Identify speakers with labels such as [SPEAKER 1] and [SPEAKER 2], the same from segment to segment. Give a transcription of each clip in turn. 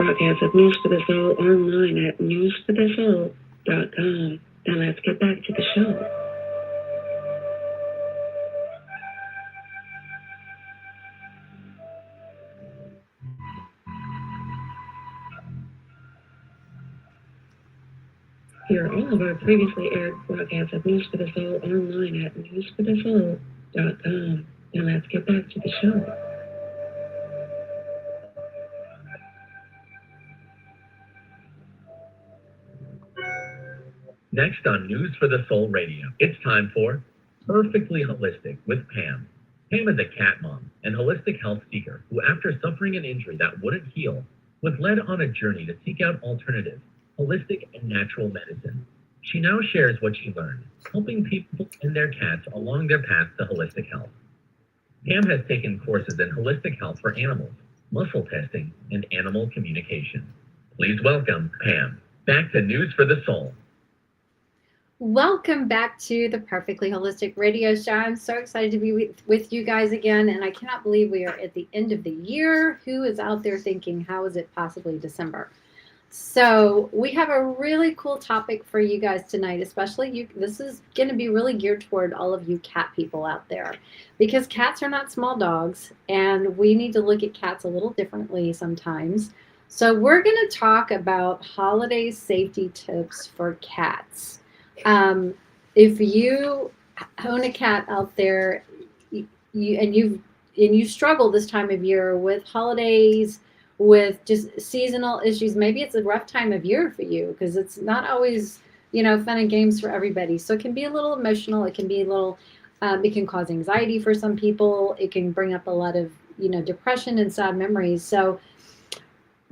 [SPEAKER 1] Broadcast of News for the Soul online at newsforthesoul.com. Now let's get back to the show. Hear all of our previously aired broadcasts of News for the Soul online at newsforthesoul.com. Now let's get back to the show.
[SPEAKER 2] Next on News for the Soul Radio, it's time for Purrrfectly Holistic with Pam. Pam is a cat mom and holistic health seeker who, after suffering an injury that wouldn't heal, was led on a journey to seek out alternative, holistic, and natural medicine. She now shares what she learned, helping people and their cats along their path to holistic health. Pam has taken courses in holistic health for animals, muscle testing, and animal communication. Please welcome Pam. Back to News for the Soul.
[SPEAKER 3] Welcome back to the Purrrfectly Holistic Radio Show. I'm so excited to be with you guys again, and I cannot believe we are at the end of the year. Who is out there thinking, how is it possibly December? So we have a really cool topic for you guys tonight, especially you. This is going to be really geared toward all of you cat people out there, because cats are not small dogs, and we need to look at cats a little differently sometimes. So we're going to talk about holiday safety tips for cats. If you own a cat out there, you struggle this time of year with holidays, with just seasonal issues, maybe it's a rough time of year for you because it's not always, fun and games for everybody. So it can be a little emotional. It can be a little, it can cause anxiety for some people. It can bring up a lot of, depression and sad memories.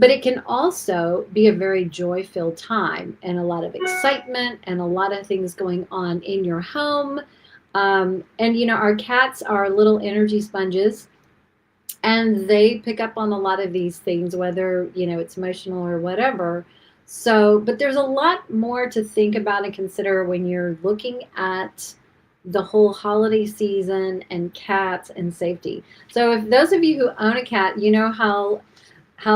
[SPEAKER 3] But it can also be a very joy-filled time and a lot of excitement and a lot of things going on in your home. Our cats are little energy sponges, and they pick up on a lot of these things, whether, it's emotional or whatever. So, but there's a lot more to think about and consider when you're looking at the whole holiday season and cats and safety. So if those of you who own a cat, you know how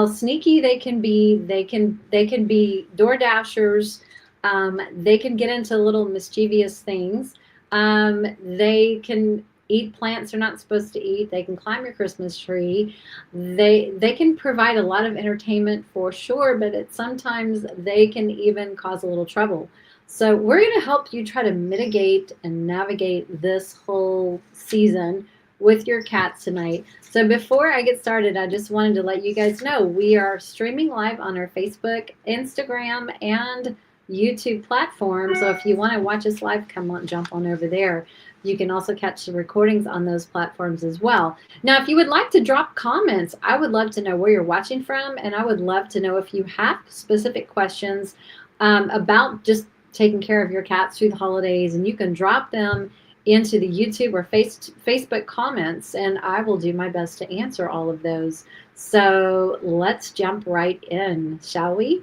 [SPEAKER 3] sneaky they can be. They can be door dashers. They can get into little mischievous things. They can eat plants they're not supposed to eat. They can climb your Christmas tree. They can provide a lot of entertainment for sure, but sometimes they can even cause a little trouble. So we're going to help you try to mitigate and navigate this whole season with your cats tonight. So before I get started, I just wanted to let you guys know we are streaming live on our Facebook, Instagram, and YouTube platform. So if you want to watch us live, jump on over there. You can also catch the recordings on those platforms as well. Now, if you would like to drop comments, I would love to know where you're watching from, and I would love to know if you have specific questions about just taking care of your cats through the holidays, and you can drop them into the YouTube or Facebook comments, and I will do my best to answer all of those. So let's jump right in, shall we?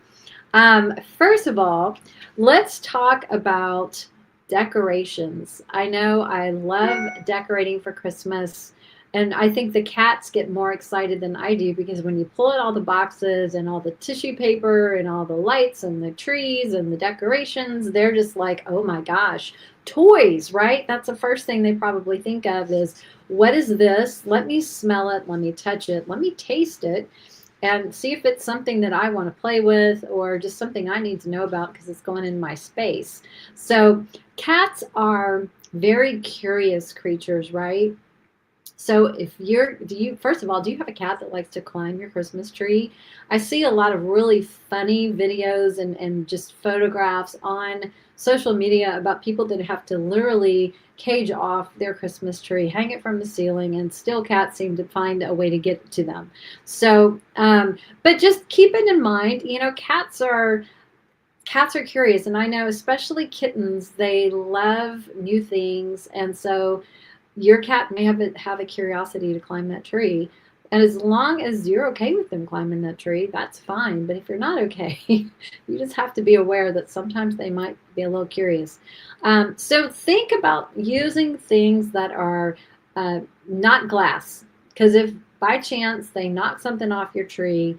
[SPEAKER 3] First of all, let's talk about decorations. I know I love decorating for Christmas, and I think the cats get more excited than I do, because when you pull out all the boxes and all the tissue paper and all the lights and the trees and the decorations, they're just like, oh my gosh, toys, right? That's the first thing they probably think of is, what is this? Let me smell it. Let me touch it. Let me taste it and see if it's something that I want to play with or just something I need to know about because it's going in my space. So cats are very curious creatures, right? So first of all, do you have a cat that likes to climb your Christmas tree? I see a lot of really funny videos and just photographs on social media about people that have to literally cage off their Christmas tree, hang it from the ceiling, and still cats seem to find a way to get to them. So, but just keep it in mind, cats are curious, and I know especially kittens, they love new things, and so your cat may have a curiosity to climb that tree. And as long as you're okay with them climbing that tree, that's fine. But if you're not okay, you just have to be aware that sometimes they might be a little curious. So think about using things that are not glass. Because if by chance they knock something off your tree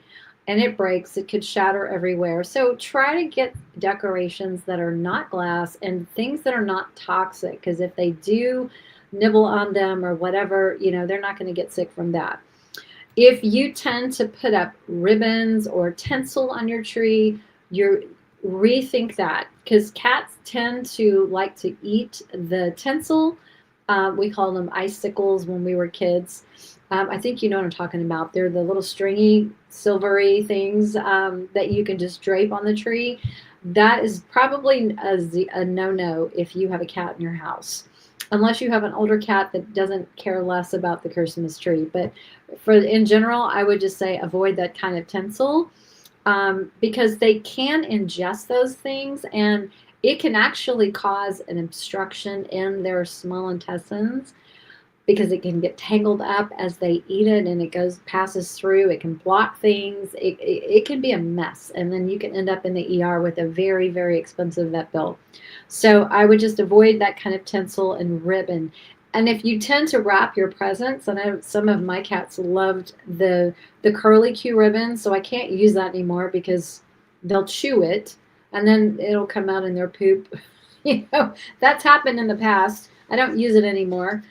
[SPEAKER 3] and it breaks, it could shatter everywhere. So try to get decorations that are not glass and things that are not toxic, because if they do nibble on them or whatever, they're not going to get sick from that. If you tend to put up ribbons or tinsel on your tree, you're rethink that, because cats tend to like to eat the tinsel. We call them icicles when we were kids. I think you know what I'm talking about. They're the little stringy, silvery things that you can just drape on the tree. That is probably a no-no if you have a cat in your house, unless you have an older cat that doesn't care less about the Christmas tree. But in general, I would just say avoid that kind of tinsel, because they can ingest those things, and it can actually cause an obstruction in their small intestines, because it can get tangled up as they eat it, and it passes through. It can block things. It can be a mess, and then you can end up in the ER with a very, very expensive vet bill. So I would just avoid that kind of tinsel and ribbon. And if you tend to wrap your presents, I know some of my cats loved the curly Q ribbon, so I can't use that anymore because they'll chew it and then it'll come out in their poop. That's happened in the past. I don't use it anymore.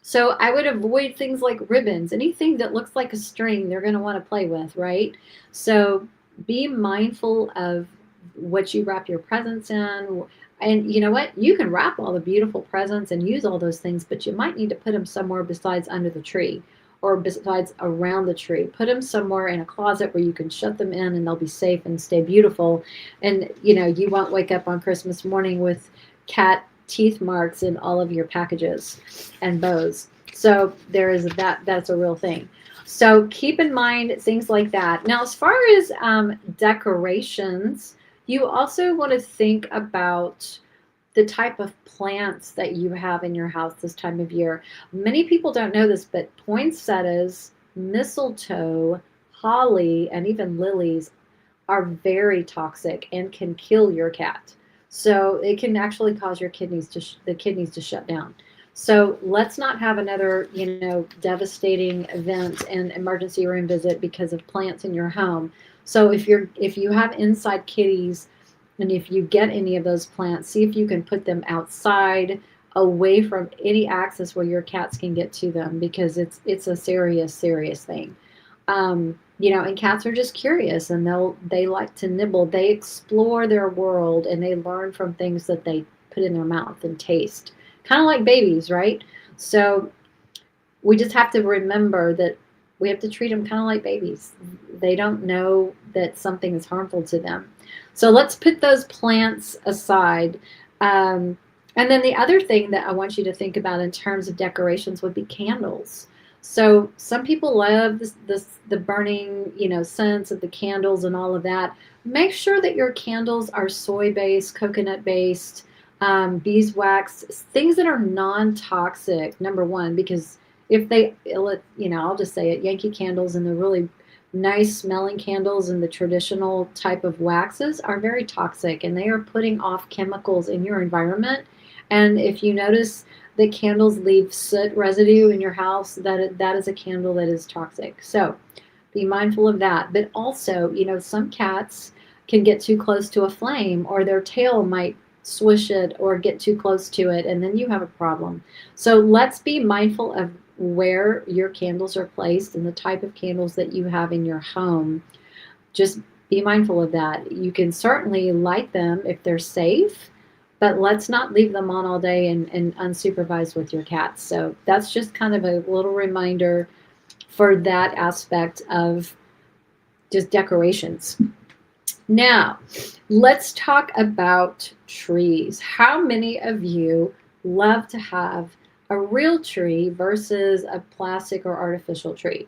[SPEAKER 3] So I would avoid things like ribbons, anything that looks like a string they're going to want to play with, right? So be mindful of what you wrap your presents in. And you know what? You can wrap all the beautiful presents and use all those things, but you might need to put them somewhere besides under the tree or besides around the tree. Put them somewhere in a closet where you can shut them in and they'll be safe and stay beautiful. And, you won't wake up on Christmas morning with cat teeth marks in all of your packages and bows. So there is that's a real thing. So keep in mind things like that. Now, as far as decorations, you also want to think about the type of plants that you have in your house this time of year. Many people don't know this, but poinsettias, mistletoe, holly, and even lilies are very toxic and can kill your cat. So it can actually cause the kidneys to shut down. So let's not have another, devastating event and emergency room visit because of plants in your home. So if you have inside kitties, and if you get any of those plants, see if you can put them outside, away from any access where your cats can get to them, because it's a serious, serious thing. And cats are just curious, and they like to nibble. They explore their world, and they learn from things that they put in their mouth and taste, kind of like babies, right? So we just have to remember that we have to treat them kind of like babies. They don't know that something is harmful to them. So let's put those plants aside. And then the other thing that I want you to think about in terms of decorations would be candles. So some people love the burning, scents of the candles and all of that. Make sure that your candles are soy-based, coconut-based, beeswax, things that are non-toxic, number one, because if I'll just say it, Yankee candles and the really nice smelling candles and the traditional type of waxes are very toxic, and they are putting off chemicals in your environment. And if you notice that candles leave soot residue in your house, that is a candle that is toxic. So be mindful of that. But also, some cats can get too close to a flame, or their tail might swish it or get too close to it, and then you have a problem. So let's be mindful of where your candles are placed and the type of candles that you have in your home. Just be mindful of that. You can certainly light them if they're safe, but let's not leave them on all day and unsupervised with your cats. So that's just kind of a little reminder for that aspect of just decorations. Now, let's talk about trees. How many of you love to have a real tree versus a plastic or artificial tree?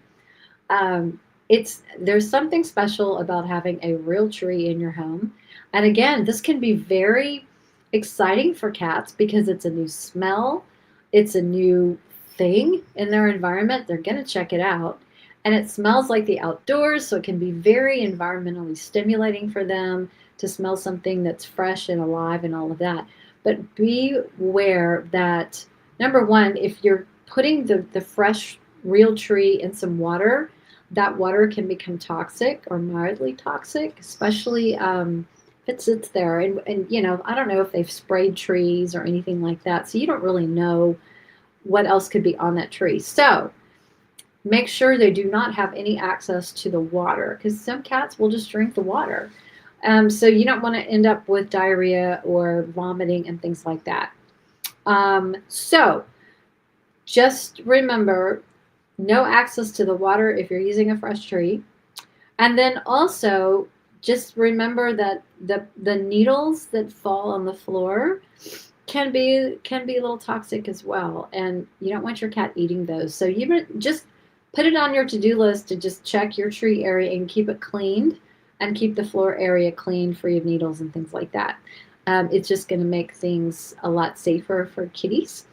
[SPEAKER 3] There's something special about having a real tree in your home. And again, this can be very exciting for cats because it's a new smell. It's a new thing in their environment. They're going to check it out. And it smells like the outdoors, so it can be very environmentally stimulating for them to smell something that's fresh and alive and all of that. But be aware that, number one, if you're putting the fresh real tree in some water, that water can become toxic or mildly toxic, especially if it sits there. And I don't know if they've sprayed trees or anything like that. So you don't really know what else could be on that tree. So make sure they do not have any access to the water, because some cats will just drink the water. So you don't want to end up with diarrhea or vomiting and things like that. So just remember, no access to the water if you're using a fresh tree. And then also just remember that the needles that fall on the floor can be a little toxic as well, and you don't want your cat eating those. So you just put it on your to-do list to just check your tree area and keep it cleaned, and keep the floor area clean, free of needles and things like that. It's just going to make things a lot safer for kitties.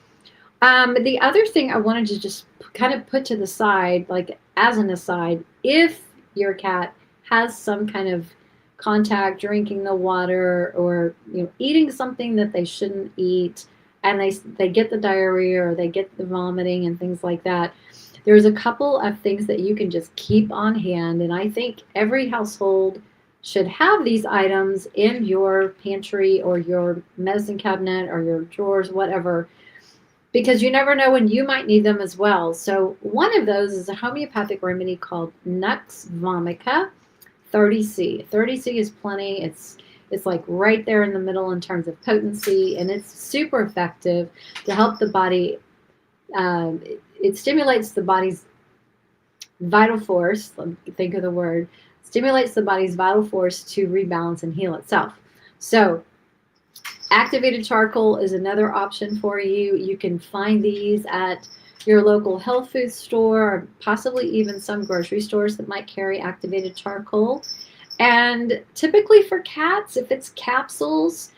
[SPEAKER 3] The other thing I wanted to just kind of put to the side, like as an aside, if your cat has some kind of contact drinking the water, or eating something that they shouldn't eat, and they get the diarrhea or they get the vomiting and things like that, there's a couple of things that you can just keep on hand. And I think every household should have these items in your pantry or your medicine cabinet or your drawers, whatever, because you never know when you might need them as well. So one of those is a homeopathic remedy called Nux Vomica 30C. 30C is plenty. It's like right there in the middle in terms of potency, and it's super effective to help the body. It stimulates the body's vital force. Let me think of the word. Stimulates the body's vital force to rebalance and heal itself. So activated charcoal is another option for you. You can find these at your local health food store, or possibly even some grocery stores that might carry activated charcoal. And typically for cats, if it's capsules,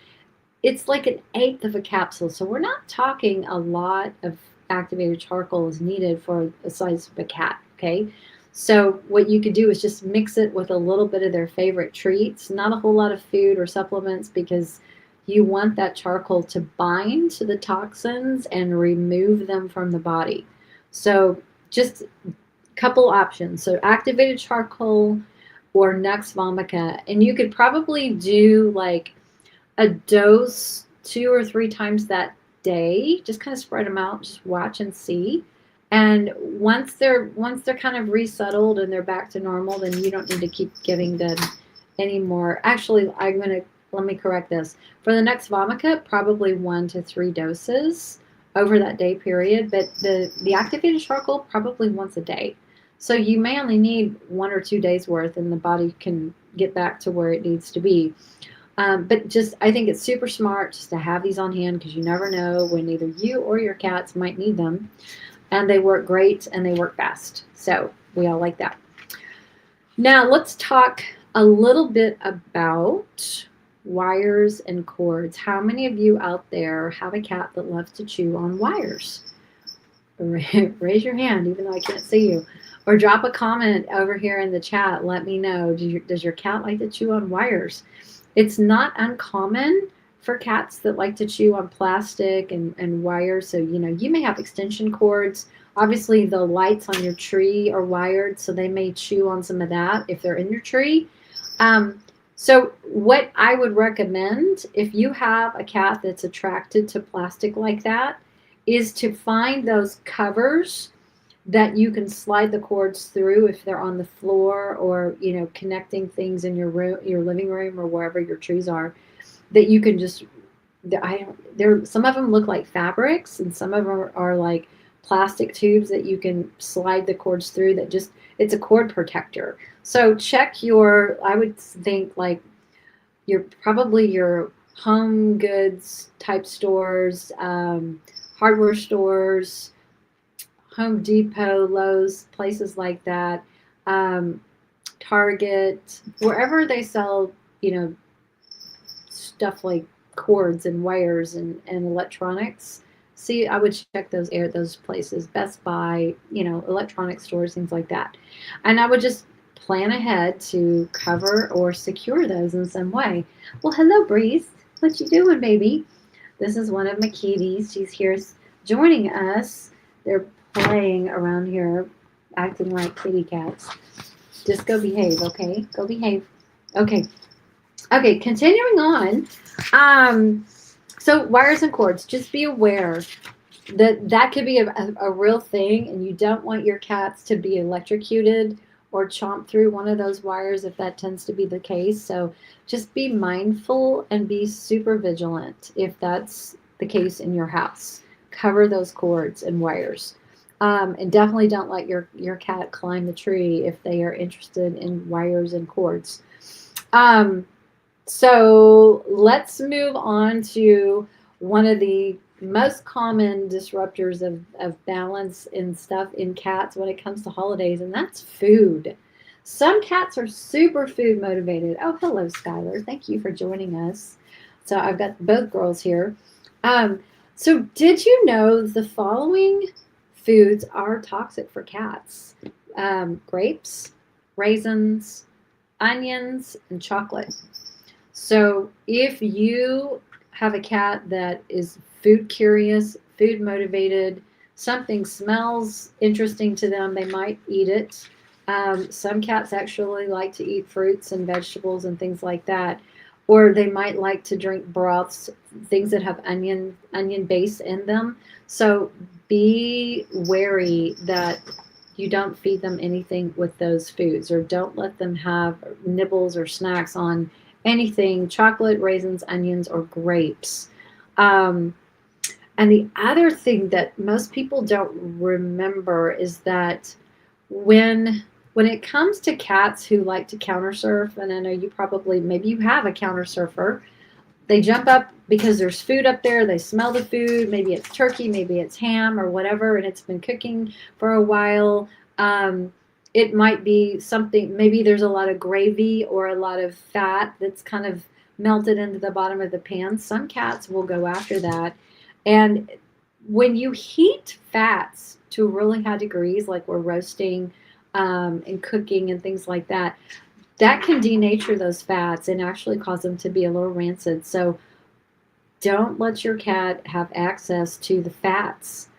[SPEAKER 3] it's like 1/8 of a capsule. So we're not talking a lot of activated charcoal is needed for the size of a cat, okay? So what you could do is just mix it with a little bit of their favorite treats, not a whole lot of food or supplements, because you want that charcoal to bind to the toxins and remove them from the body. So just a couple options. So activated charcoal or Nux Vomica. And you could probably do like a dose 2 or 3 times that day. Just kind of spread them out, just watch and see. And once they're kind of resettled and they're back to normal, then you don't need to keep giving them anymore. Actually, let me correct this. For the Nux Vomica, probably 1 to 3 doses over that day period, but the activated charcoal probably once a day. So you may only need 1 or 2 days worth, and the body can get back to where it needs to be. But I think it's super smart just to have these on hand, because you never know when either you or your cats might need them. And they work great and they work fast. So we all like that. Now let's talk a little bit about wires and cords. How many of you out there have a cat that loves to chew on wires? Raise your hand, even though I can't see you. Or drop a comment over here in the chat. Let me know. Does your cat like to chew on wires? It's not uncommon for cats that like to chew on plastic and wires. So, you may have extension cords. Obviously, the lights on your tree are wired, so they may chew on some of that if they're in your tree. So what I would recommend, if you have a cat that's attracted to plastic like that, is to find those covers that you can slide the cords through if they're on the floor, or connecting things in your room, your living room, or wherever your trees are, that you can just some of them look like fabrics, and some of them are like plastic tubes that you can slide the cords through, it's a cord protector. So check I would think like probably your home goods type stores, hardware stores, Home Depot, Lowe's, places like that, Target, wherever they sell, stuff like cords and wires and electronics. See, I would check those places, Best Buy, electronic stores, things like that. And I would just plan ahead to cover or secure those in some way. Well, hello, Breeze. What you doing, baby? This is one of my kitties. She's here joining us. They're playing around here. acting like kitty cats. Just go behave, okay? Go behave. Okay. Okay, continuing on. So wires and cords, just be aware that that could be a real thing, and you don't want your cats to be electrocuted or chomp through one of those wires if that tends to be the case. So just be mindful and be super vigilant if that's the case in your house. Cover those cords and wires. And definitely don't let your cat climb the tree if they are interested in wires and cords. So let's move on to one of the most common disruptors of balance and stuff in cats when it comes to holidays, and that's food. Some cats are super food motivated. Oh, hello, Skylar. Thank you for joining us. So I've got both girls here. So did you know the following foods are toxic for cats? Grapes, raisins, onions, and chocolate. So if you have a cat that is food curious, food motivated, something smells interesting to them, they might eat it. Some cats actually like to eat fruits and vegetables and things like that. Or they might like to drink broths, things that have onion base in them. So be wary that you don't feed them anything with those foods, or don't let them have nibbles or snacks on anything chocolate, raisins, onions, or grapes. And the other thing that most people don't remember is that when it comes to cats who like to counter surf, and I know you probably, maybe you have a counter surfer, they jump up because there's food up there, they smell the food, maybe it's turkey, maybe it's ham or whatever, and it's been cooking for a while. It might be something, maybe there's a lot of gravy or a lot of fat that's kind of melted into the bottom of the pan. Some cats will go after that. And when you heat fats to really high degrees, like we're roasting and cooking and things like that, that can denature those fats and actually cause them to be a little rancid. So don't let your cat have access to the fats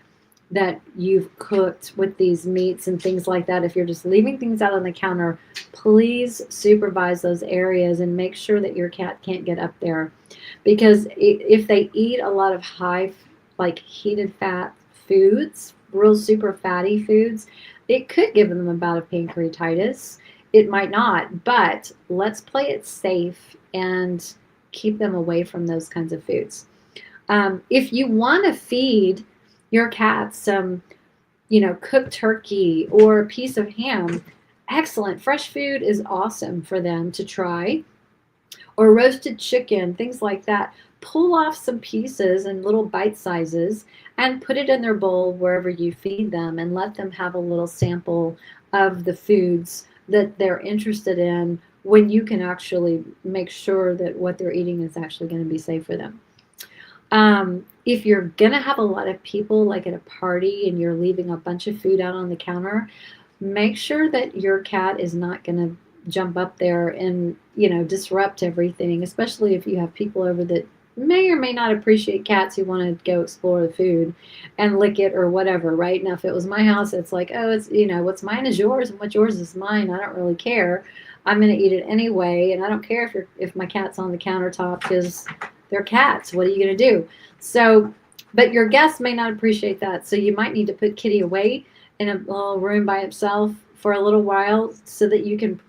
[SPEAKER 3] that you've cooked with these meats and things like that. If you're just leaving things out on the counter, please supervise those areas and make sure that your cat can't get up there. Because if they eat a lot of high, like heated fat foods, real super fatty foods, it could give them a bout of pancreatitis. It might not, but let's play it safe and keep them away from those kinds of foods. If you want to feed your cat some, cooked turkey or a piece of ham, excellent. Fresh food is awesome for them to try. Or roasted chicken, things like that. Pull off some pieces in little bite sizes and put it in their bowl wherever you feed them, and let them have a little sample of the foods that they're interested in, when you can actually make sure that what they're eating is actually going to be safe for them. If you're going to have a lot of people, like at a party, and you're leaving a bunch of food out on the counter, make sure that your cat is not going to jump up there and, disrupt everything, especially if you have people over that may or may not appreciate cats who want to go explore the food and lick it or whatever, right? Now, if it was my house, it's like, oh, it's, what's mine is yours and what's yours is mine. I don't really care. I'm going to eat it anyway. And I don't care if my cat's on the countertop, because they're cats. What are you going to do? So, but your guests may not appreciate that. So you might need to put Kitty away in a little room by itself for a little while, so that you can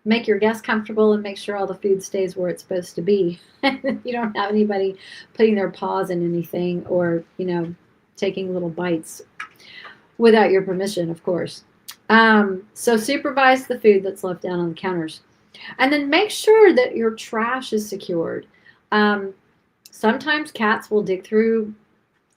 [SPEAKER 3] make your guests comfortable and make sure all the food stays where it's supposed to be. You don't have anybody putting their paws in anything, or, taking little bites without your permission, of course. So supervise the food that's left down on the counters. And then make sure that your trash is secured. Sometimes cats will dig through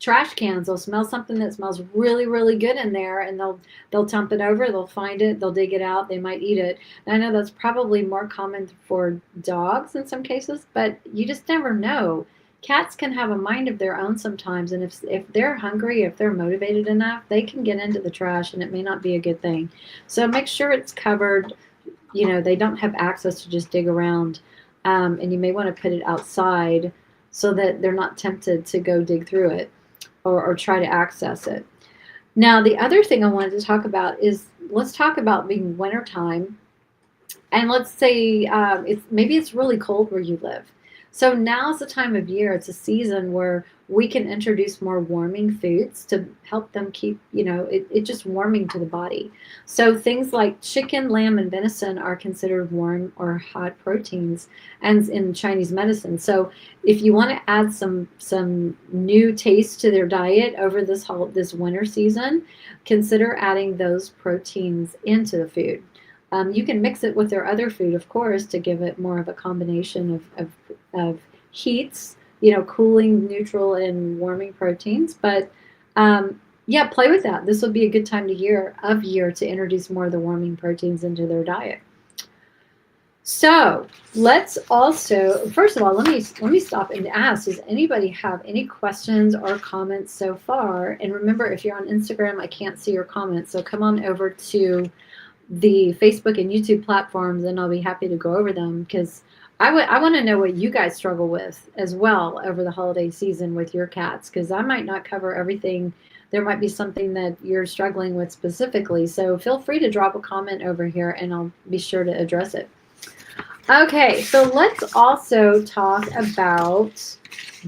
[SPEAKER 3] trash cans. They'll smell something that smells really, really good in there, and they'll dump it over, they'll find it, they'll dig it out, they might eat it. And I know that's probably more common for dogs in some cases, but you just never know. Cats can have a mind of their own sometimes, and if they're hungry, if they're motivated enough, they can get into the trash, and it may not be a good thing. So make sure it's covered. They don't have access to just dig around, and you may want to put it outside so that they're not tempted to go dig through it or try to access it. Now, the other thing I wanted to talk about is let's talk about being wintertime. And let's say it's really cold where you live. So now's the time of year. It's a season where we can introduce more warming foods to help them keep, it just warming to the body. So things like chicken, lamb, and venison are considered warm or hot proteins, and in Chinese medicine. So if you want to add some new taste to their diet over this winter season, consider adding those proteins into the food. You can mix it with their other food, of course, to give it more of a combination of heats, cooling, neutral, and warming proteins. But yeah, play with that. This would be a good time of year to introduce more of the warming proteins into their diet. So let's also, first of all, let me stop and ask, does anybody have any questions or comments so far? And remember, if you're on Instagram, I can't see your comments. So come on over to the Facebook and YouTube platforms, and I'll be happy to go over them, because I want to know what you guys struggle with as well over the holiday season with your cats, because I might not cover everything. There might be something that you're struggling with specifically. So feel free to drop a comment over here and I'll be sure to address it. Okay, so let's also talk about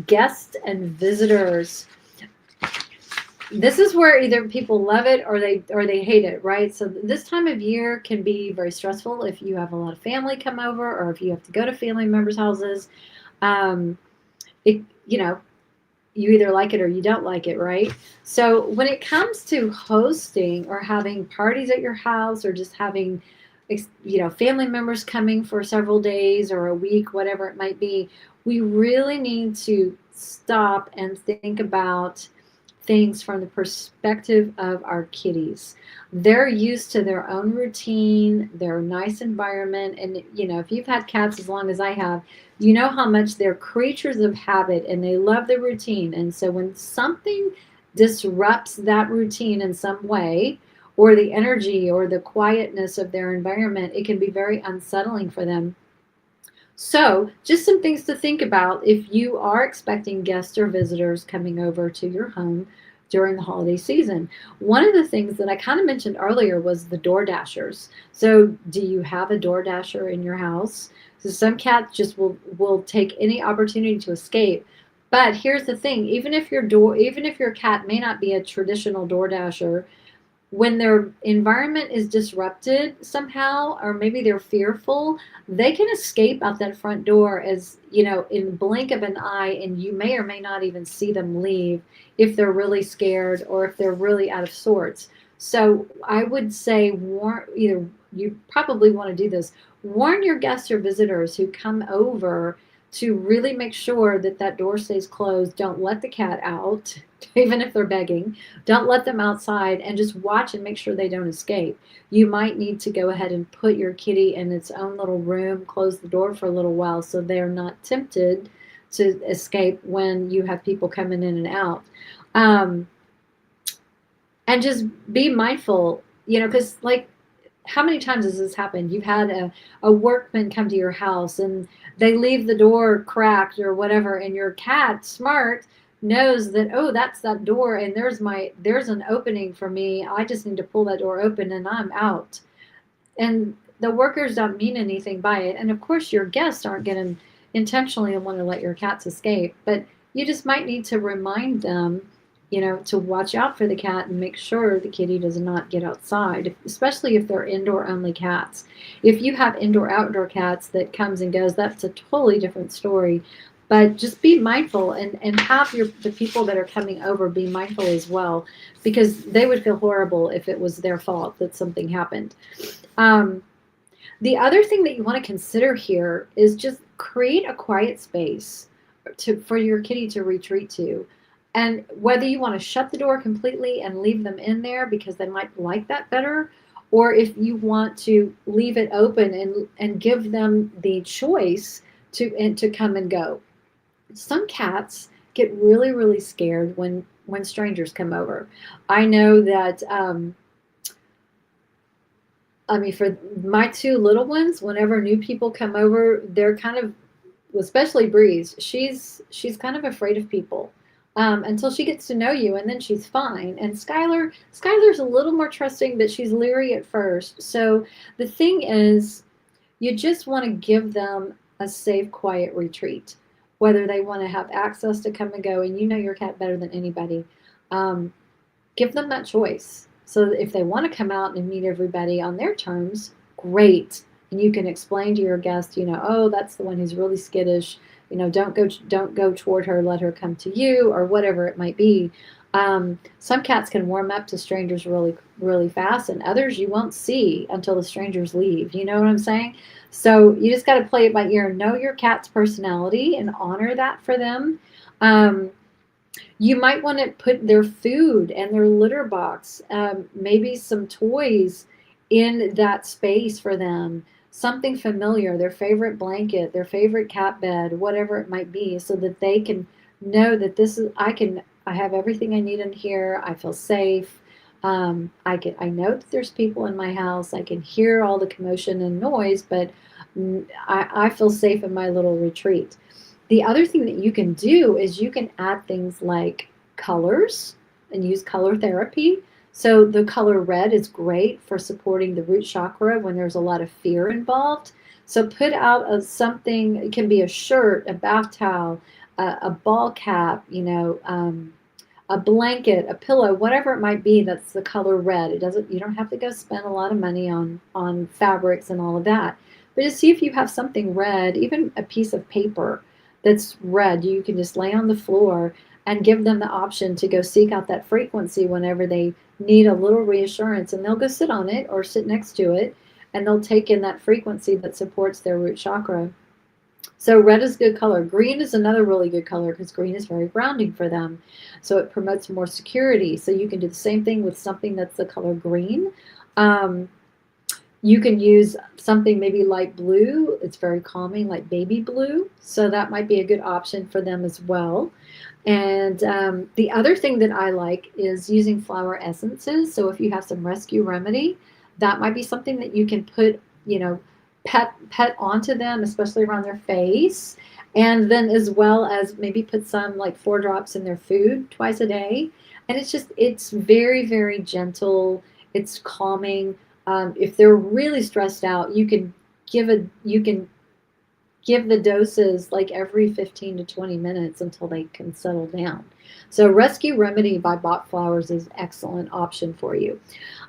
[SPEAKER 3] guests and visitors. This is where either people love it or they hate it, right? So this time of year can be very stressful if you have a lot of family come over, or if you have to go to family members' houses. You either like it or you don't like it, right? So when it comes to hosting or having parties at your house, or just having family members coming for several days or a week, whatever it might be, we really need to stop and think about things from the perspective of our kitties. They're used to their own routine, their nice environment. And, if you've had cats as long as I have, you know how much they're creatures of habit and they love the routine. And so when something disrupts that routine in some way, or the energy or the quietness of their environment, it can be very unsettling for them. So just some things to think about if you are expecting guests or visitors coming over to your home during the holiday season. One of the things that I kind of mentioned earlier was the door dashers. So do you have a door dasher in your house? So some cats just will take any opportunity to escape. But here's the thing, even if your cat may not be a traditional door dasher, when their environment is disrupted somehow, or maybe they're fearful, they can escape out that front door in the blink of an eye, and you may or may not even see them leave if they're really scared or if they're really out of sorts. So I would say you probably want to do this. Warn your guests or visitors who come over to really make sure that door stays closed. Don't let the cat out, even if they're begging. Don't let them outside, and just watch and make sure they don't escape. You might need to go ahead and put your kitty in its own little room, close the door for a little while so they're not tempted to escape when you have people coming in and out. And just be mindful, because how many times has this happened? You've had a workman come to your house and they leave the door cracked or whatever, and your cat, smart, knows that, oh, that's that door, and there's an opening for me. I just need to pull that door open and I'm out. And the workers don't mean anything by it. And of course your guests aren't going to intentionally want to let your cats escape, but you just might need to remind them, to watch out for the cat and make sure the kitty does not get outside, especially if they're indoor only cats. If you have indoor outdoor cats that comes and goes, that's a totally different story. But just be mindful, and have the people that are coming over be mindful as well, because they would feel horrible if it was their fault that something happened. The other thing that you want to consider here is just create a quiet space for your kitty to retreat to. And whether you want to shut the door completely and leave them in there because they might like that better, or if you want to leave it open and give them the choice to come and go. Some cats get really, really scared when strangers come over. I know that, for my two little ones, whenever new people come over, they're kind of, especially Breeze, she's kind of afraid of people. until she gets to know you, and then she's fine. And Skylar's a little more trusting, but she's leery at first. So the thing is, you just want to give them a safe, quiet retreat, whether they want to have access to come and go, and you know your cat better than anybody. Um, Give them that choice. So if they want to come out and meet everybody on their terms, great. And you can explain to your guest, oh, that's the one who's really skittish. Don't go toward her. Let her come to you, or whatever it might be. Some cats can warm up to strangers really, really fast, and others you won't see until the strangers leave. You know what I'm saying? So you just got to play it by ear. Know your cat's personality and honor that for them. You might want to put their food and their litter box, maybe some toys in that space for them, something familiar, their favorite blanket, their favorite cat bed, whatever it might be, so that they can know that I have everything I need in here. I feel safe. I know that there's people in my house. I can hear all the commotion and noise, but I feel safe in my little retreat. The other thing that you can do is you can add things like colors and use color therapy. So the color red is great for supporting the root chakra when there's a lot of fear involved. So put out something, it can be a shirt, a bath towel, a ball cap, a blanket, a pillow, whatever it might be that's the color red. You don't have to go spend a lot of money on fabrics and all of that. But just see if you have something red, even a piece of paper that's red. You can just lay on the floor and give them the option to go seek out that frequency whenever they need a little reassurance, and they'll go sit on it or sit next to it, and they'll take in that frequency that supports their root chakra. So red is a good color. Green is another really good color because green is very grounding for them. So it promotes more security. So you can do the same thing with something that's the color green. You can use something maybe light blue. It's very calming, like baby blue. So that might be a good option for them as well. And the other thing that I like is using flower essences. So if you have some rescue remedy, that might be something that you can put, pet onto them, especially around their face. And then as well as maybe put some like 4 drops in their food twice a day. And it's very, very gentle. It's calming. If they're really stressed out, you can give the doses like every 15 to 20 minutes until they can settle down. So Rescue Remedy by Bach Flowers is an excellent option for you.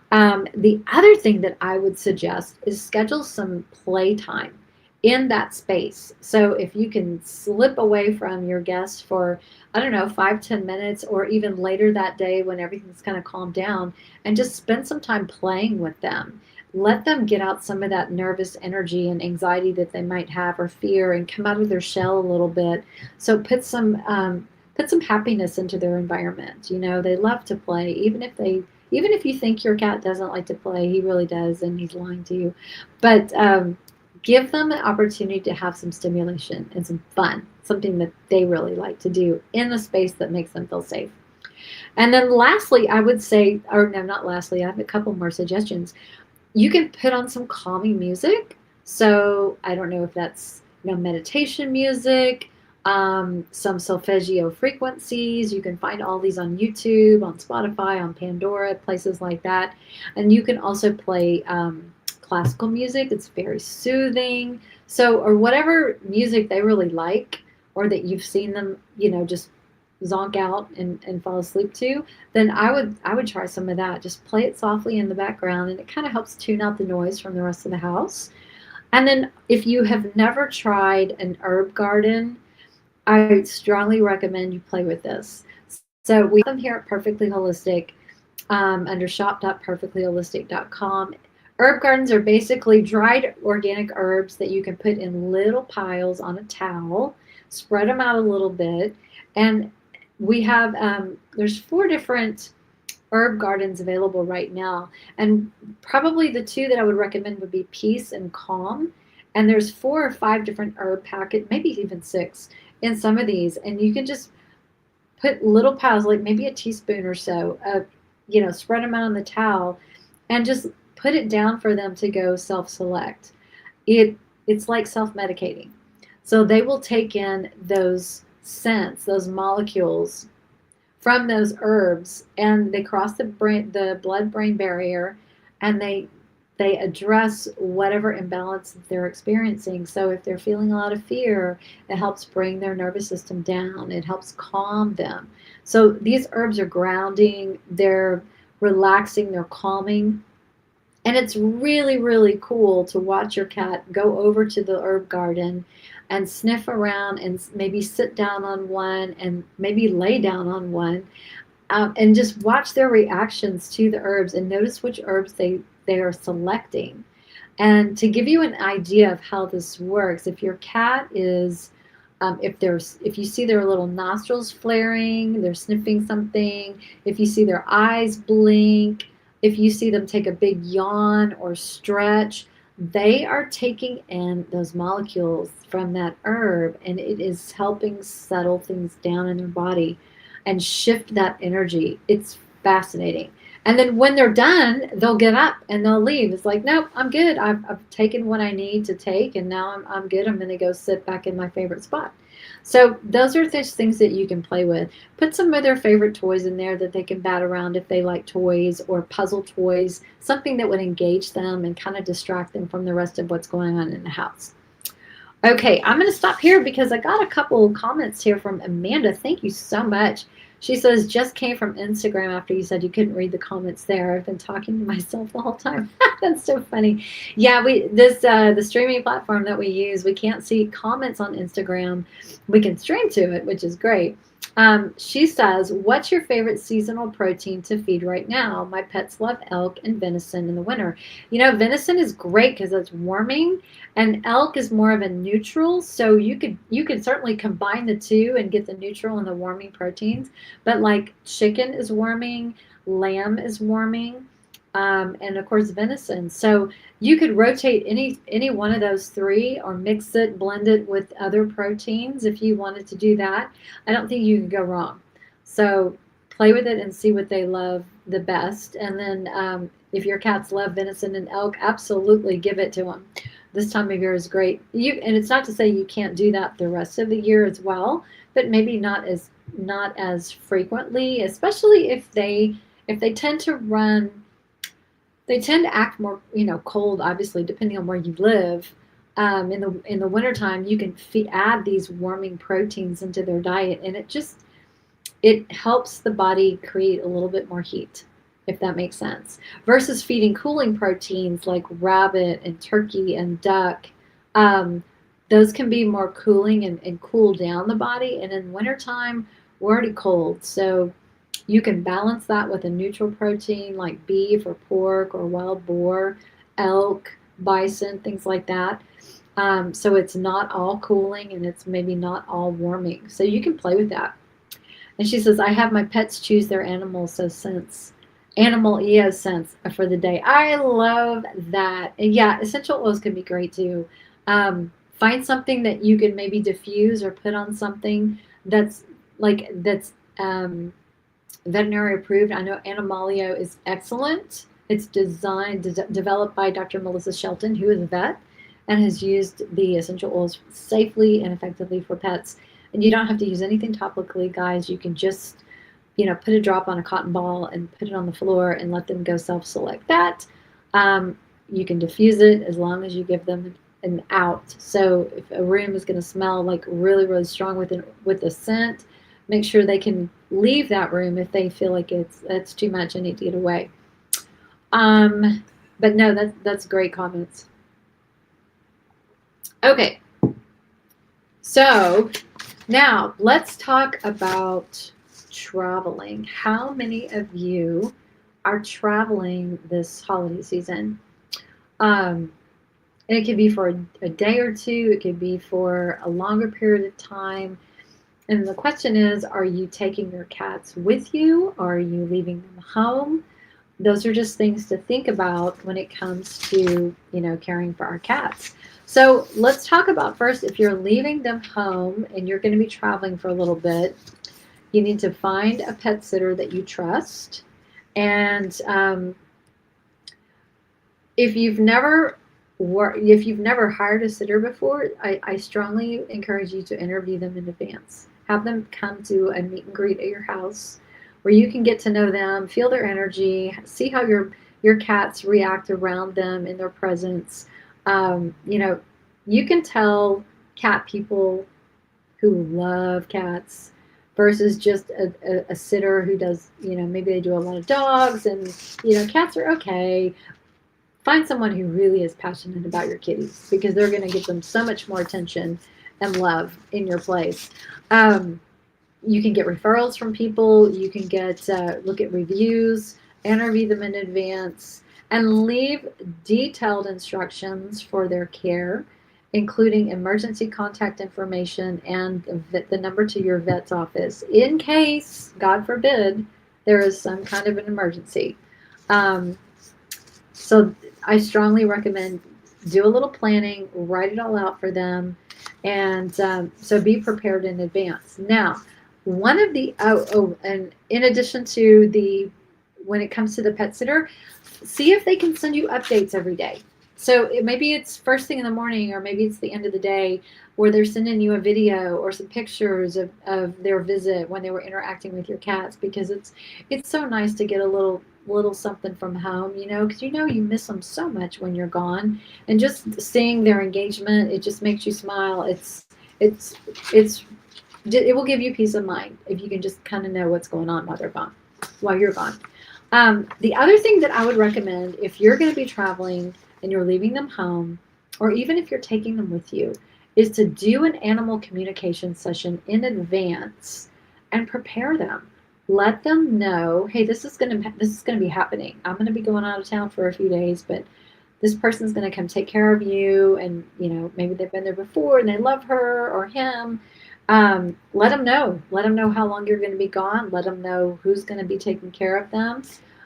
[SPEAKER 3] The other thing that I would suggest is schedule some playtime in that space. So if you can slip away from your guests for, 5-10 minutes, or even later that day when everything's kind of calmed down, and just spend some time playing with them. Let them get out some of that nervous energy and anxiety that they might have, or fear, and come out of their shell a little bit. So put some happiness into their environment. They love to play, even if you think your cat doesn't like to play, he really does, and he's lying to you. But give them an opportunity to have some stimulation and some fun, something that they really like to do in a space that makes them feel safe. And then lastly, I would say, or no, not lastly, I have a couple more suggestions. You can put on some calming music. So I don't know if that's meditation music, some solfeggio frequencies. You can find all these on YouTube, on Spotify, on Pandora, places like that. And you can also play classical music. It's very soothing. So, or whatever music they really like, or that you've seen them, just zonk out and fall asleep to, then I would try some of that. Just play it softly in the background, and it kind of helps tune out the noise from the rest of the house. And then if you have never tried an herb garden, I strongly recommend you play with this. So we have them here at Perfectly Holistic under shop.perfectlyholistic.com. Herb gardens are basically dried organic herbs that you can put in little piles on a towel, spread them out a little bit, and we have, there's 4 different herb gardens available right now. And probably the 2 that I would recommend would be Peace and Calm. And there's 4 or 5 different herb packets, maybe even 6 in some of these. And you can just put little piles, like maybe a teaspoon or so, spread them out on the towel and just put it down for them to go self-select. It's like self-medicating. So they will take in those scents, those molecules, from those herbs, and they cross the blood-brain barrier, and they address whatever imbalance that they're experiencing. So if they're feeling a lot of fear, it helps bring their nervous system down. It helps calm them. So these herbs are grounding, they're relaxing, they're calming. And it's really, really cool to watch your cat go over to the herb garden and sniff around and maybe sit down on one and maybe lay down on one, and just watch their reactions to the herbs and notice which herbs they are selecting. And to give you an idea of how this works, if your cat is, if you see their little nostrils flaring, they're sniffing something, if you see their eyes blink, if you see them take a big yawn or stretch, they are taking in those molecules from that herb, and it is helping settle things down in their body and shift that energy. It's fascinating. And then when they're done, they'll get up and they'll leave. It's like, nope, I'm good. I've taken what I need to take, and now I'm good. I'm going to go sit back in my favorite spot. So those are just things that you can play with. Put some of their favorite toys in there that they can bat around if they like toys, or puzzle toys, something that would engage them and kind of distract them from the rest of what's going on in the house. Okay, I'm going to stop here because I got a couple of comments here from Amanda. Thank you so much. She says, just came from Instagram after you said you couldn't read the comments there. I've been talking to myself the whole time. That's so funny. Yeah, the streaming platform that we use, we can't see comments on Instagram. We can stream to it, which is great. She says, what's your favorite seasonal protein to feed right now? My pets love elk and venison in the winter. You know, venison is great because it's warming, and elk is more of a neutral. So you could certainly combine the two and get the neutral and the warming proteins. But like chicken is warming, lamb is warming, and of course venison. So you could rotate any one of those three, or mix it, blend it with other proteins if you wanted to do that. I don't think you can go wrong. So play with it and see what they love the best. And then if your cats love venison and elk, absolutely give it to them. This time of year is great. And it's not to say you can't do that the rest of the year as well, but maybe not as frequently, especially if they tend to run. They tend to act more, cold, obviously, depending on where you live. In the wintertime, you can add these warming proteins into their diet, and it helps the body create a little bit more heat, if that makes sense. Versus feeding cooling proteins like rabbit and turkey and duck. Those can be more cooling and cool down the body. And in wintertime, we're already cold. So you can balance that with a neutral protein like beef or pork or wild boar, elk, bison, things like that. So it's not all cooling, and it's maybe not all warming. So you can play with that. And she says, I have my pets choose their animal EO scents for the day. I love that. And yeah, essential oils can be great too. Find something that you can maybe diffuse or put on something that's veterinary approved. I know Animalio is excellent. It's developed by Dr. Melissa Shelton, who is a vet and has used the essential oils safely and effectively for pets. And you don't have to use anything topically, guys. You can just, put a drop on a cotton ball and put it on the floor and let them go self-select that. You can diffuse it as long as you give them an out. So if a room is going to smell like really, really strong with a scent, make sure they can leave that room if they feel like it's too much and need to get away. But no, that's great comments. Okay. So now let's talk about traveling. How many of you are traveling this holiday season? And it could be for a day or two. It could be for a longer period of time. And the question is, are you taking your cats with you? Or are you leaving them home? Those are just things to think about when it comes to, caring for our cats. So let's talk about first, if you're leaving them home and you're going to be traveling for a little bit, you need to find a pet sitter that you trust. And if you've never hired a sitter before, I strongly encourage you to interview them in advance. Have them come to a meet and greet at your house where you can get to know them, feel their energy, see how your cats react around them in their presence. You know, you can tell cat people who love cats versus just a sitter who does, you know, maybe they do a lot of dogs and, you know, cats are okay. Find someone who really is passionate about your kitties because they're going to give them so much more attention and love in your place. Um, you can get referrals from people. You can get look at reviews, interview them in advance, and leave detailed instructions for their care, including emergency contact information and the number to your vet's office in case, God forbid, there is some kind of an emergency. Um, so I strongly recommend do a little planning, write it all out for them, and so be prepared in advance. Now, one of the and in addition to the when it comes to the pet sitter, see if they can send you updates every day. So maybe it's first thing in the morning, or maybe it's the end of the day, where they're sending you a video or some pictures of their visit when they were interacting with your cats, because it's so nice to get a little something from home, you know, because you know you miss them so much when you're gone, and just seeing their engagement, it just makes you smile. It's it will give you peace of mind if you can just kind of know what's going on while they're gone, while you're gone. The other thing that I would recommend if you're going to be traveling and you're leaving them home, or even if you're taking them with you, is to do an animal communication session in advance and prepare them. Let them know, hey, this is going to be happening. I'm going to be going out of town for a few days, but this person's going to come take care of you, and you know, maybe they've been there before and they love her or him. Let them know. Let them know how long you're going to be gone. Let them know who's going to be taking care of them,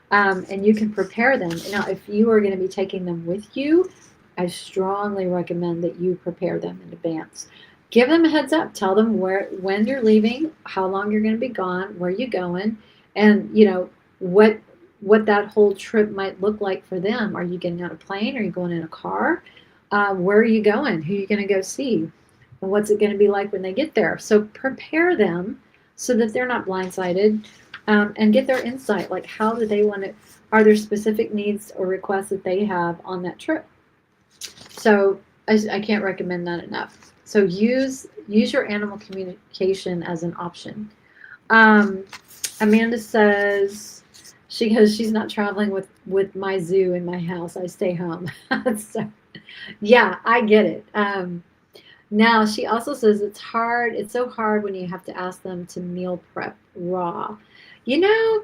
[SPEAKER 3] and you can prepare them. Now, if you are going to be taking them with you, I strongly recommend that you prepare them in advance. Give them a heads up. Tell them when you're leaving, how long you're going to be gone, where you're going, and you know what that whole trip might look like for them. Are you getting on a plane? Are you going in a car? Where are you going? Who are you going to go see? And what's it going to be like when they get there? So prepare them so that they're not blindsided, and get their insight. Like, how do they want it? Are there specific needs or requests that they have on that trip? So I can't recommend that enough. So use your animal communication as an option. Amanda says, she goes, she's not traveling with my zoo in my house. I stay home. So, yeah, I get it. Now, she also says it's hard. It's so hard when you have to ask them to meal prep raw. You know,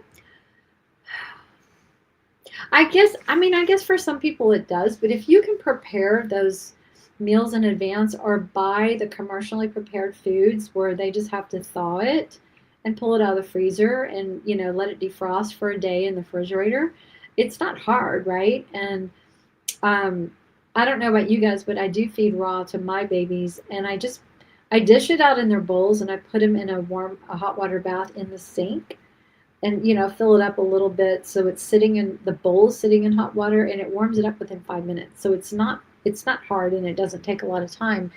[SPEAKER 3] I guess for some people it does, but if you can prepare those meals in advance or buy the commercially prepared foods where they just have to thaw it and pull it out of the freezer and, you know, let it defrost for a day in the refrigerator, it's not hard, right? And I don't know about you guys, but I do feed raw to my babies, and I dish it out in their bowls, and I put them in a hot water bath in the sink, and you know, fill it up a little bit so it's sitting in the bowl, sitting in hot water, and it warms it up within 5 minutes. So it's not hard, and it doesn't take a lot of time.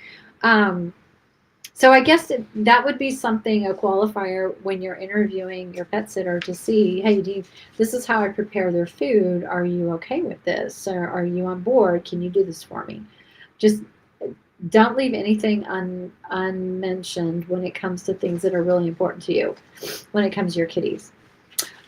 [SPEAKER 3] So I guess that would be something, a qualifier when you're interviewing your pet sitter to see, hey, this is how I prepare their food. Are you okay with this? Or are you on board? Can you do this for me? Just don't leave anything unmentioned when it comes to things that are really important to you when it comes to your kitties.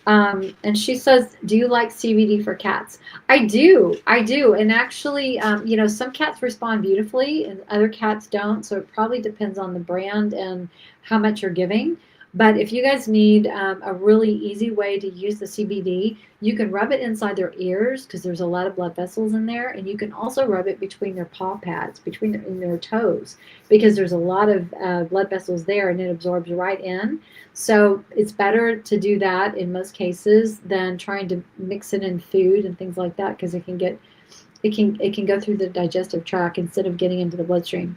[SPEAKER 3] And she says, do you like CBD for cats? I do. And actually, you know, some cats respond beautifully and other cats don't. So it probably depends on the brand and how much you're giving. But if you guys need a really easy way to use the CBD, you can rub it inside their ears because there's a lot of blood vessels in there. And you can also rub it between their paw pads, in their toes, because there's a lot of blood vessels there and it absorbs right in. So it's better to do that in most cases than trying to mix it in food and things like that, because it can go through the digestive tract instead of getting into the bloodstream.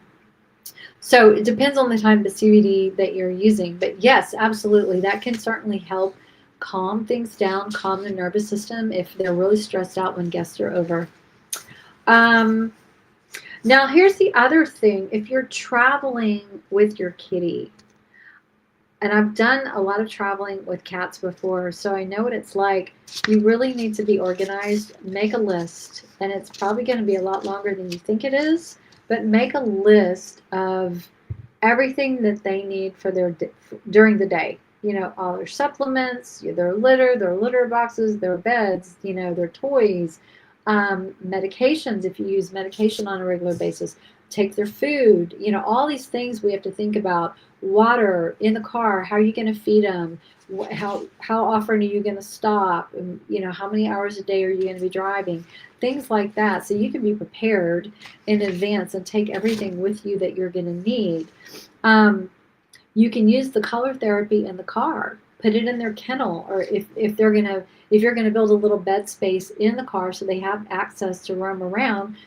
[SPEAKER 3] So it depends on the type of CBD that you're using. But yes, absolutely, that can certainly help calm things down, calm the nervous system if they're really stressed out when guests are over. Now, here's the other thing. If you're traveling with your kitty, and I've done a lot of traveling with cats before, so I know what it's like. You really need to be organized. Make a list, and it's probably going to be a lot longer than you think it is, but make a list of everything that they need for during the day. You know, all their supplements, their litter boxes, their beds, their toys, medications if you use medication on a regular basis, take their food, all these things we have to think about. Water in the car, how are you going to feed them? How often are you going to stop? And, how many hours a day are you going to be driving? Things like that, so you can be prepared in advance and take everything with you that you're going to need. You can use the color therapy in the car. Put it in their kennel, or if you're gonna build a little bed space in the car so they have access to roam around,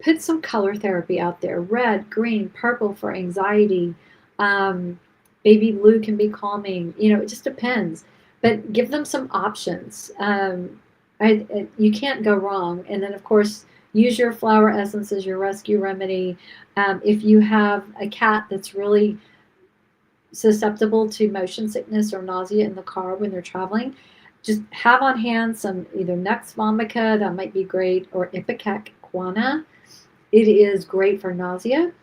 [SPEAKER 3] put some color therapy out there. Red, green, purple for anxiety. Baby blue can be calming. It just depends. But give them some options. You can't go wrong. And then, of course, use your flower essence as your rescue remedy. If you have a cat that's really susceptible to motion sickness or nausea in the car when they're traveling, just have on hand some either Nux vomica, that might be great, or Ipecac guana. It is great for nausea.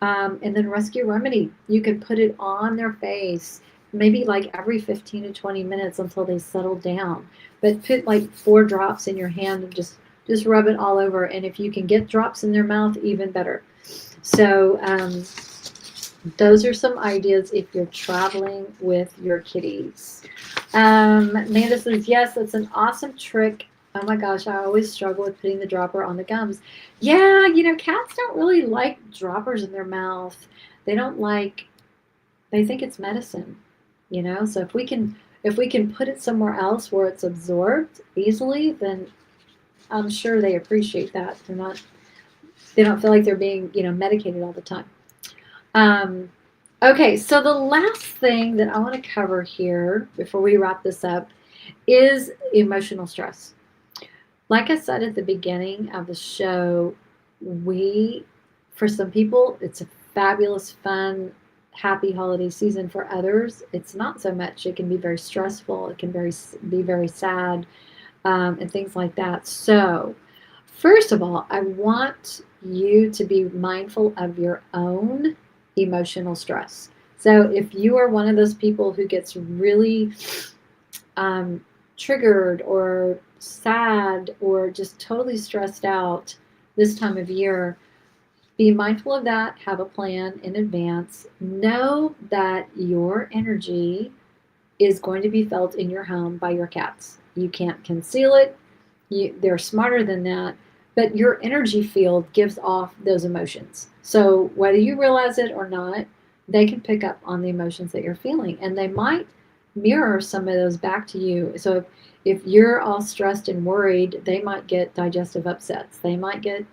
[SPEAKER 3] And then rescue remedy, you could put it on their face, maybe like every 15 to 20 minutes until they settle down. But put like 4 drops in your hand and just rub it all over. And if you can get drops in their mouth, even better. So those are some ideas if you're traveling with your kitties. Amanda says, yes, that's an awesome trick. Oh my gosh, I always struggle with putting the dropper on the gums. Yeah, cats don't really like droppers in their mouth. They think it's medicine, So if we can put it somewhere else where it's absorbed easily, then I'm sure they appreciate that. They don't feel like they're being, medicated all the time. Okay, so the last thing that I want to cover here before we wrap this up is emotional stress. Like I said at the beginning of the show, for some people, it's a fabulous, fun, happy holiday season. For others, it's not so much. It can be very stressful. It can be very sad, and things like that. So, first of all, I want you to be mindful of your own emotional stress. So if you are one of those people who gets really triggered or sad or just totally stressed out this time of year, be mindful of that. Have a plan in advance. Know that your energy is going to be felt in your home by your cats. You can't conceal it. They're smarter than that. But your energy field gives off those emotions. So whether you realize it or not, they can pick up on the emotions that you're feeling, and they might mirror some of those back to you. So if you're all stressed and worried, they might get digestive upsets. They might get,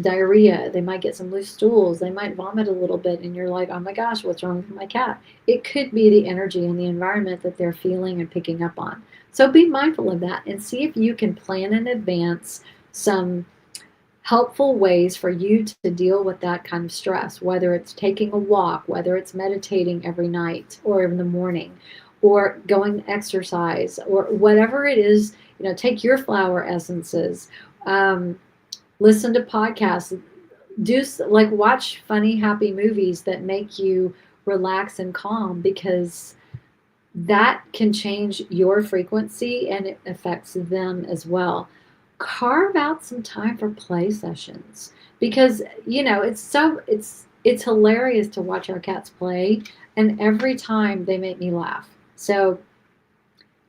[SPEAKER 3] diarrhea. They might get some loose stools. They might vomit a little bit, and you're like, oh my gosh, what's wrong with my cat? It could be the energy and the environment that they're feeling and picking up on. So be mindful of that and see if you can plan in advance some helpful ways for you to deal with that kind of stress, whether it's taking a walk, whether it's meditating every night or in the morning, or going exercise, or whatever it is. Take your flower essences, listen to podcasts, watch funny, happy movies that make you relax and calm, because that can change your frequency and it affects them as well. Carve out some time for play sessions, because it's hilarious to watch our cats play, and every time they make me laugh. So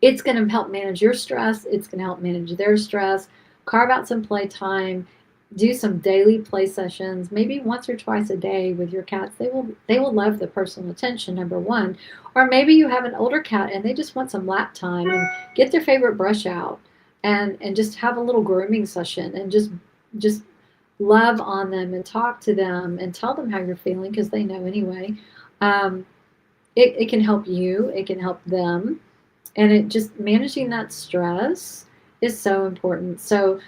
[SPEAKER 3] it's going to help manage your stress. It's going to help manage their stress. Carve out some play time. Do some daily play sessions, maybe once or twice a day with your cats. They will love the personal attention, number one. Or maybe you have an older cat and they just want some lap time, and get their favorite brush out and just have a little grooming session, and just love on them and talk to them and tell them how you're feeling, because they know anyway. It can help you. It can help them. And it just managing that stress is so important. So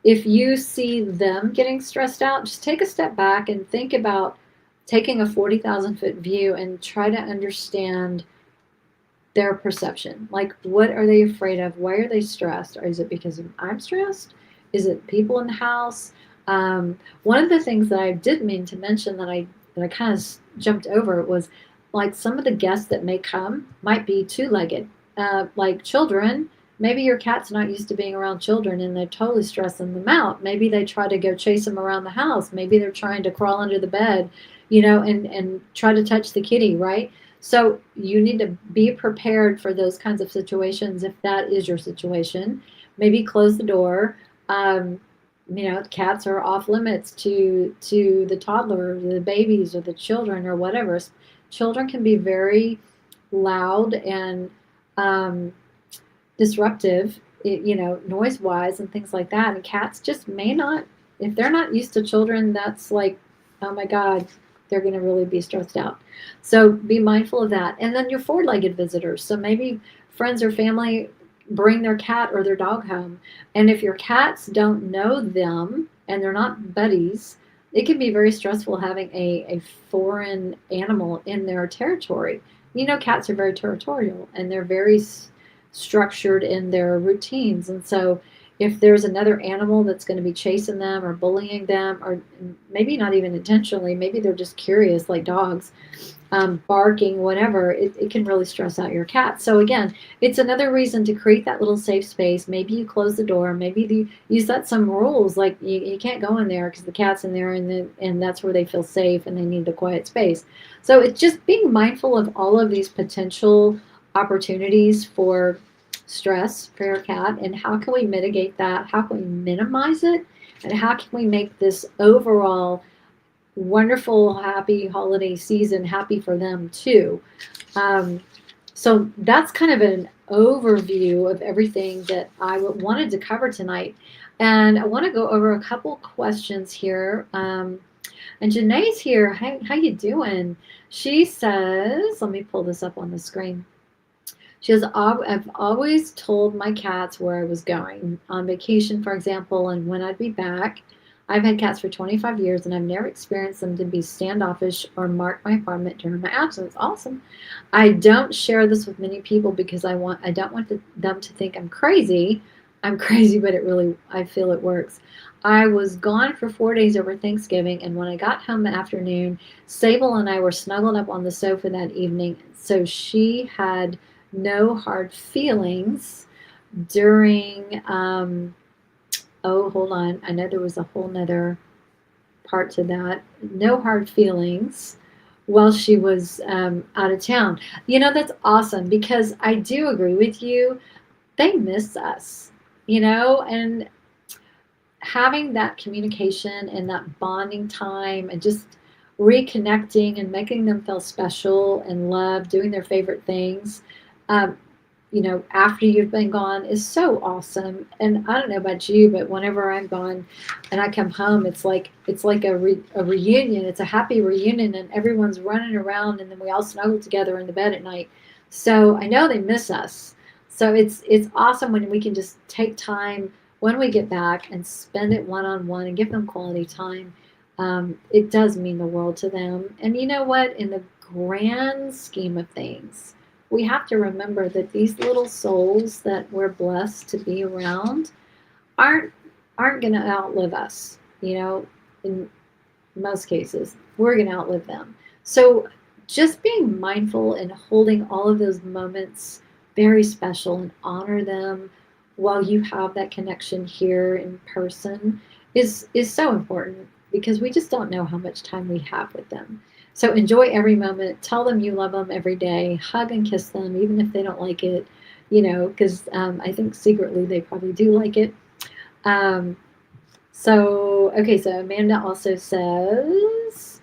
[SPEAKER 3] if you see them getting stressed out, just take a step back and think about taking a 40,000 foot view and try to understand their perception. Like, what are they afraid of? Why are they stressed? Or is it because I'm stressed? Is it people in the house? One of the things that I did mean to mention that I kind of jumped over was like some of the guests that may come might be two-legged, like children. Maybe your cat's not used to being around children and they're totally stressing them out. Maybe they try to go chase them around the house. Maybe they're trying to crawl under the bed, and try to touch the kitty, right? So you need to be prepared for those kinds of situations if that is your situation. Maybe close the door. Cats are off limits to the toddler, the babies, or the children, or whatever. Children can be very loud and disruptive, noise wise and things like that. And cats just may not, if they're not used to children, that's like, oh my God, they're going to really be stressed out. So be mindful of that. And then your four-legged visitors. So maybe friends or family bring their cat or their dog home. And if your cats don't know them and they're not buddies, it can be very stressful having a foreign animal in their territory. Cats are very territorial and they're very structured in their routines. And so if there's another animal that's going to be chasing them or bullying them, or maybe not even intentionally, maybe they're just curious like dogs, barking, whatever, it can really stress out your cat. So again, it's another reason to create that little safe space. Maybe you close the door, maybe you set some rules like you can't go in there because the cat's in there, and that's where they feel safe and they need a quiet space. So it's just being mindful of all of these potential opportunities for stress for your cat, and how can we mitigate that, how can we minimize it, and how can we make this overall wonderful, happy holiday season happy for them too. So that's kind of an overview of everything that I wanted to cover tonight, and I want to go over a couple questions here. And Janae's here. How you doing? She says, let me pull this up on the screen. She says, I've always told my cats where I was going on vacation, for example, and when I'd be back. I've had cats for 25 years, and I've never experienced them to be standoffish or mark my apartment during my absence. Awesome. I don't share this with many people because I don't want them to think I'm crazy. I'm crazy, but I feel it works. I was gone for 4 days over Thanksgiving, and when I got home that afternoon, Sable and I were snuggled up on the sofa that evening, so she had no hard feelings during, hold on. I know there was a whole nother part to that. No hard feelings while she was out of town. That's awesome, because I do agree with you. They miss us, and having that communication and that bonding time and just reconnecting and making them feel special and loved, doing their favorite things, after you've been gone is so awesome. And I don't know about you, but whenever I'm gone and I come home, it's like a reunion. It's a happy reunion, and everyone's running around, and then we all snuggle together in the bed at night. So I know they miss us. So it's awesome when we can just take time when we get back and spend it one-on-one and give them quality time. It does mean the world to them. And you know what? In the grand scheme of things, we have to remember that these little souls that we're blessed to be around aren't going to outlive us. In most cases, we're going to outlive them. So just being mindful and holding all of those moments very special and honor them while you have that connection here in person is so important, because we just don't know how much time we have with them. So enjoy every moment. Tell them you love them every day. Hug and kiss them, even if they don't like it, because I think secretly they probably do like it. So Amanda also says,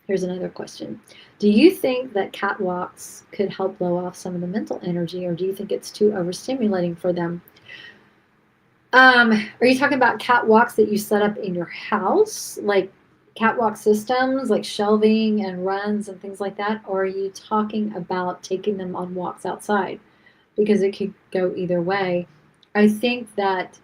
[SPEAKER 3] here's another question. Do you think that cat walks could help blow off some of the mental energy, or do you think it's too overstimulating for them? Are you talking about cat walks that you set up in your house, like catwalk systems like shelving and runs and things like that? Or are you talking about taking them on walks outside? Because it could go either way. I think that,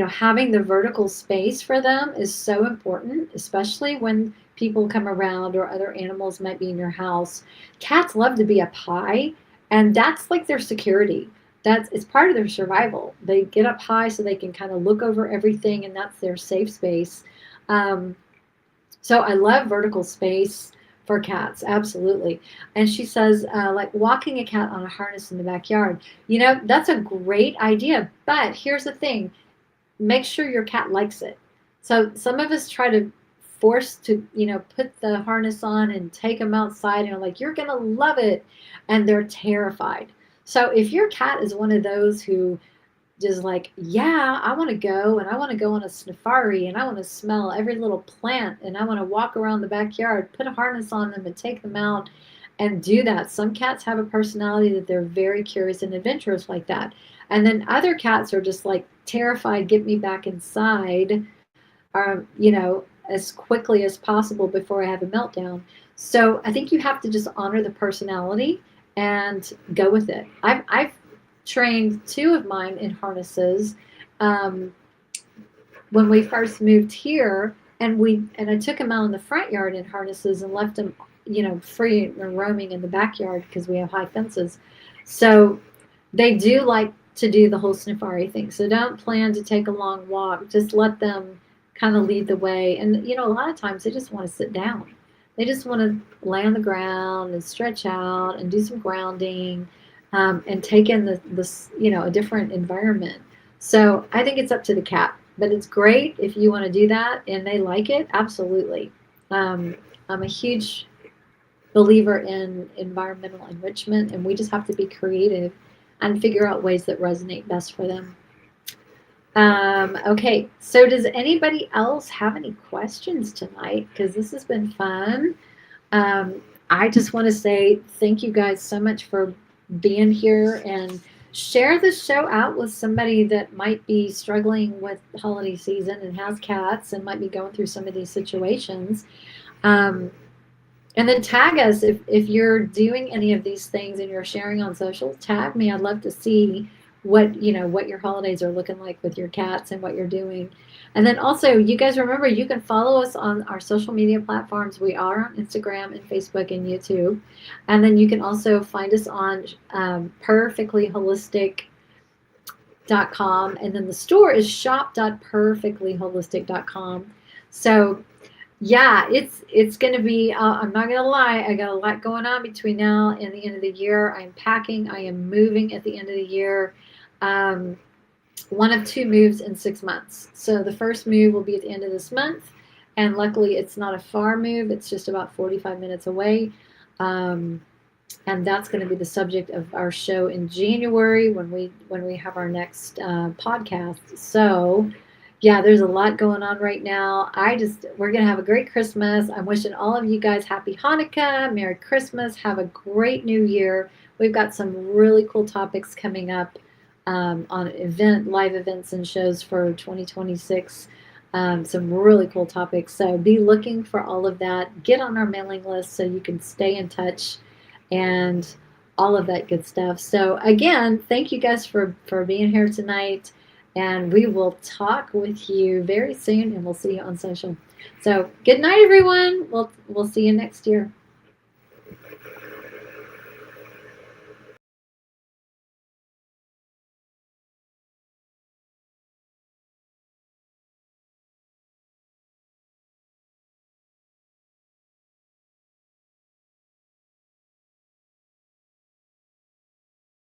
[SPEAKER 3] having the vertical space for them is so important, especially when people come around or other animals might be in your house. Cats love to be up high, and that's like their security. It's part of their survival. They get up high so they can kind of look over everything, and that's their safe space. So I love vertical space for cats, absolutely. And she says, like walking a cat on a harness in the backyard. That's a great idea. But here's the thing, make sure your cat likes it. So some of us try to force to, put the harness on and take them outside and are like, you're going to love it. And they're terrified. So if your cat is one of those who just like, yeah, I want to go, and I want to go on a safari, and I want to smell every little plant, and I want to walk around the backyard, put a harness on them and take them out and do that. Some cats have a personality that they're very curious and adventurous like that. And then other cats are just like terrified, get me back inside, as quickly as possible before I have a meltdown. So I think you have to just honor the personality and go with it. I've trained 2 of mine in harnesses when we first moved here, and I took them out in the front yard in harnesses and left them, free and roaming in the backyard because we have high fences. So they do like to do the whole safari thing. So don't plan to take a long walk. Just let them kind of lead the way. And a lot of times they just want to sit down. They just want to lay on the ground and stretch out and do some grounding. And take in a different environment. So I think it's up to the cat, but it's great if you want to do that and they like it. Absolutely. I'm a huge believer in environmental enrichment, and we just have to be creative and figure out ways that resonate best for them. Okay, so does anybody else have any questions tonight? Because this has been fun. I just want to say thank you guys so much for being here, and share the show out with somebody that might be struggling with the holiday season and has cats and might be going through some of these situations. And then tag us if you're doing any of these things and you're sharing on social. Tag me. I'd love to see what your holidays are looking like with your cats and what you're doing. And then also, you guys remember, you can follow us on our social media platforms. We are on Instagram and Facebook and YouTube. And then you can also find us on purrrfectlyholistic.com. And then the store is shop.purrrfectlyholistic.com. So yeah, it's going to be, I'm not going to lie, I got a lot going on between now and the end of the year. I'm packing, I am moving at the end of the year. One of 2 moves in 6 months. So the first move will be at the end of this month, and luckily it's not a far move. It's just about 45 minutes away, and that's going to be the subject of our show in January when we have our next podcast. So yeah, there's a lot going on right now. We're going to have a great Christmas. I'm wishing all of you guys happy Hanukkah, Merry Christmas, have a great New Year. We've got some really cool topics coming up on live events and shows for 2026. Some really cool topics. So be looking for all of that. Get on our mailing list so you can stay in touch and all of that good stuff. So again, thank you guys for being here tonight. And we will talk with you very soon, and we'll see you on social. So good night, everyone. We'll see you next year.